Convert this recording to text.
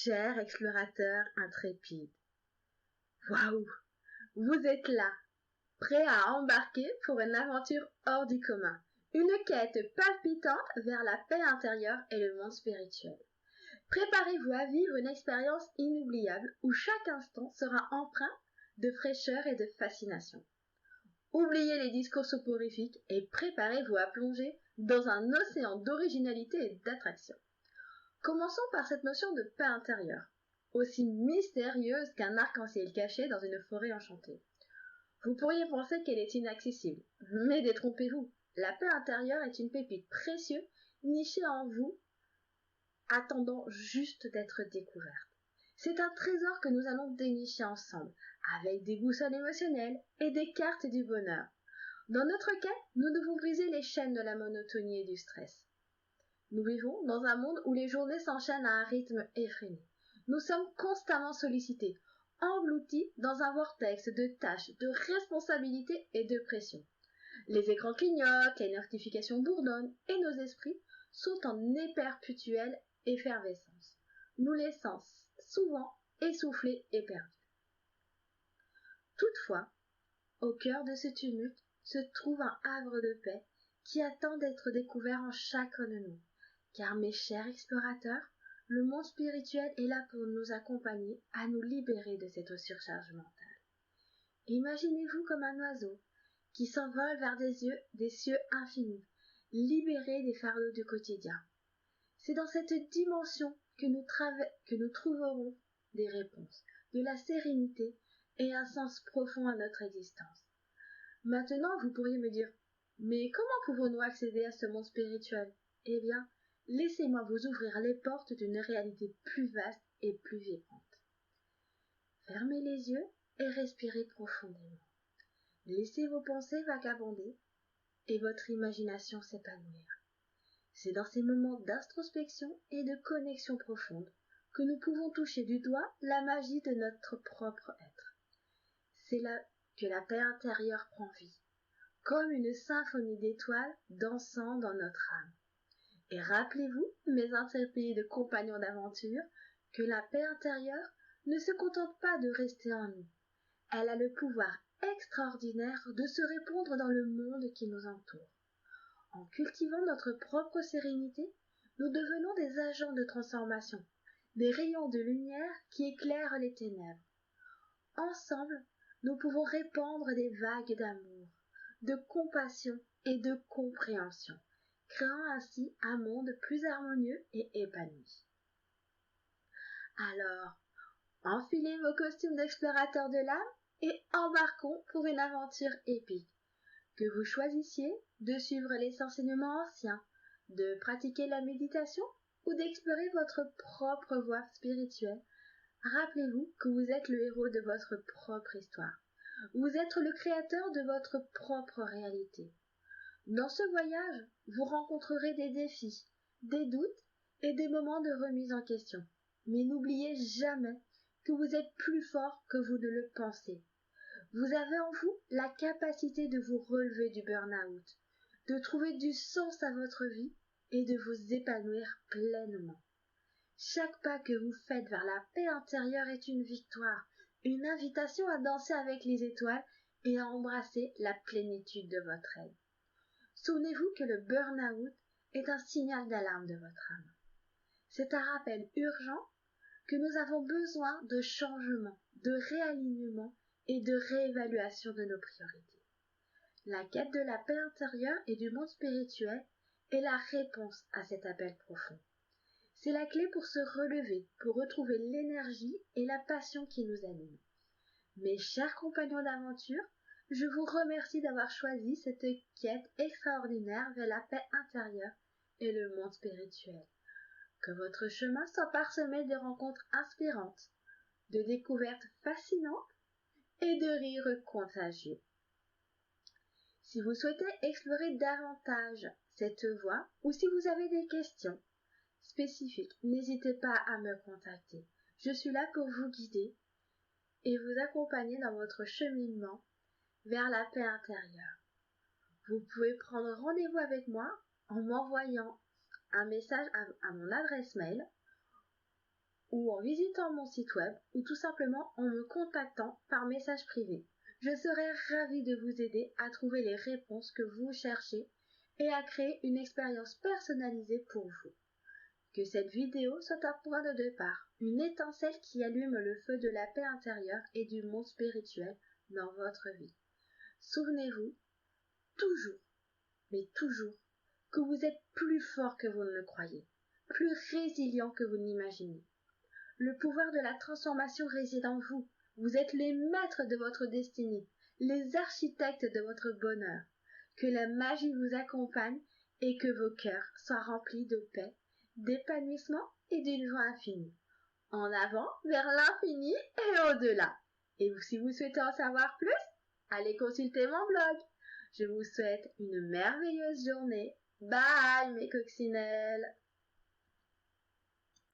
Chers explorateurs intrépides, waouh, vous êtes là, prêts à embarquer pour une aventure hors du commun, une quête palpitante vers la paix intérieure et le monde spirituel. Préparez-vous à vivre une expérience inoubliable où chaque instant sera empreint de fraîcheur et de fascination. Oubliez les discours soporifiques et préparez-vous à plonger dans un océan d'originalité et d'attraction. Commençons par cette notion de paix intérieure, aussi mystérieuse qu'un arc-en-ciel caché dans une forêt enchantée. Vous pourriez penser qu'elle est inaccessible, mais détrompez-vous, la paix intérieure est une pépite précieuse nichée en vous, attendant juste d'être découverte. C'est un trésor que nous allons dénicher ensemble, avec des boussoles émotionnelles et des cartes du bonheur. Dans notre quête, nous devons briser les chaînes de la monotonie et du stress. Nous vivons dans un monde où les journées s'enchaînent à un rythme effréné. Nous sommes constamment sollicités, engloutis dans un vortex de tâches, de responsabilités et de pression. Les écrans clignotent, les notifications bourdonnent et nos esprits sont en perpétuelle effervescence, nous laissant souvent essoufflés et perdus. Toutefois, au cœur de ce tumulte se trouve un havre de paix qui attend d'être découvert en chacun de nous. Car mes chers explorateurs, le monde spirituel est là pour nous accompagner à nous libérer de cette surcharge mentale. Imaginez-vous comme un oiseau qui s'envole vers des cieux infinis, libéré des fardeaux du quotidien. C'est dans cette dimension que nous trouverons des réponses, de la sérénité et un sens profond à notre existence. Maintenant, vous pourriez me dire, mais comment pouvons-nous accéder à ce monde spirituel? Eh bien, laissez-moi vous ouvrir les portes d'une réalité plus vaste et plus vibrante. Fermez les yeux et respirez profondément. Laissez vos pensées vagabonder et votre imagination s'épanouir. C'est dans ces moments d'introspection et de connexion profonde que nous pouvons toucher du doigt la magie de notre propre être. C'est là que la paix intérieure prend vie, comme une symphonie d'étoiles dansant dans notre âme. Et rappelez-vous, mes intrépides compagnons d'aventure, que la paix intérieure ne se contente pas de rester en nous. Elle a le pouvoir extraordinaire de se répandre dans le monde qui nous entoure. En cultivant notre propre sérénité, nous devenons des agents de transformation, des rayons de lumière qui éclairent les ténèbres. Ensemble, nous pouvons répandre des vagues d'amour, de compassion et de compréhension, créant ainsi un monde plus harmonieux et épanoui. Alors, enfilez vos costumes d'explorateurs de l'âme et embarquons pour une aventure épique. Que vous choisissiez de suivre les enseignements anciens, de pratiquer la méditation ou d'explorer votre propre voie spirituelle, rappelez-vous que vous êtes le héros de votre propre histoire. Vous êtes le créateur de votre propre réalité. Dans ce voyage, vous rencontrerez des défis, des doutes et des moments de remise en question. Mais n'oubliez jamais que vous êtes plus fort que vous ne le pensez. Vous avez en vous la capacité de vous relever du burn-out, de trouver du sens à votre vie et de vous épanouir pleinement. Chaque pas que vous faites vers la paix intérieure est une victoire, une invitation à danser avec les étoiles et à embrasser la plénitude de votre être. Souvenez-vous que le burn-out est un signal d'alarme de votre âme. C'est un rappel urgent que nous avons besoin de changement, de réalignement et de réévaluation de nos priorités. La quête de la paix intérieure et du monde spirituel est la réponse à cet appel profond. C'est la clé pour se relever, pour retrouver l'énergie et la passion qui nous animent. Mes chers compagnons d'aventure, je vous remercie d'avoir choisi cette quête extraordinaire vers la paix intérieure et le monde spirituel. Que votre chemin soit parsemé de rencontres inspirantes, de découvertes fascinantes et de rires contagieux. Si vous souhaitez explorer davantage cette voie ou si vous avez des questions spécifiques, n'hésitez pas à me contacter. Je suis là pour vous guider et vous accompagner dans votre cheminement vers la paix intérieure. Vous pouvez prendre rendez-vous avec moi en m'envoyant un message à mon adresse mail ou en visitant mon site web ou tout simplement en me contactant par message privé. Je serai ravie de vous aider à trouver les réponses que vous cherchez et à créer une expérience personnalisée pour vous. Que cette vidéo soit un point de départ, une étincelle qui allume le feu de la paix intérieure et du monde spirituel dans votre vie. Souvenez-vous, toujours, mais toujours, que vous êtes plus fort que vous ne le croyez, plus résilient que vous n'imaginez. Le pouvoir de la transformation réside en vous. Vous êtes les maîtres de votre destinée, les architectes de votre bonheur. Que la magie vous accompagne et que vos cœurs soient remplis de paix, d'épanouissement et d'une joie infinie. En avant, vers l'infini et au-delà. Et si vous souhaitez en savoir plus, allez consulter mon blog. Je vous souhaite une merveilleuse journée. Bye mes coccinelles!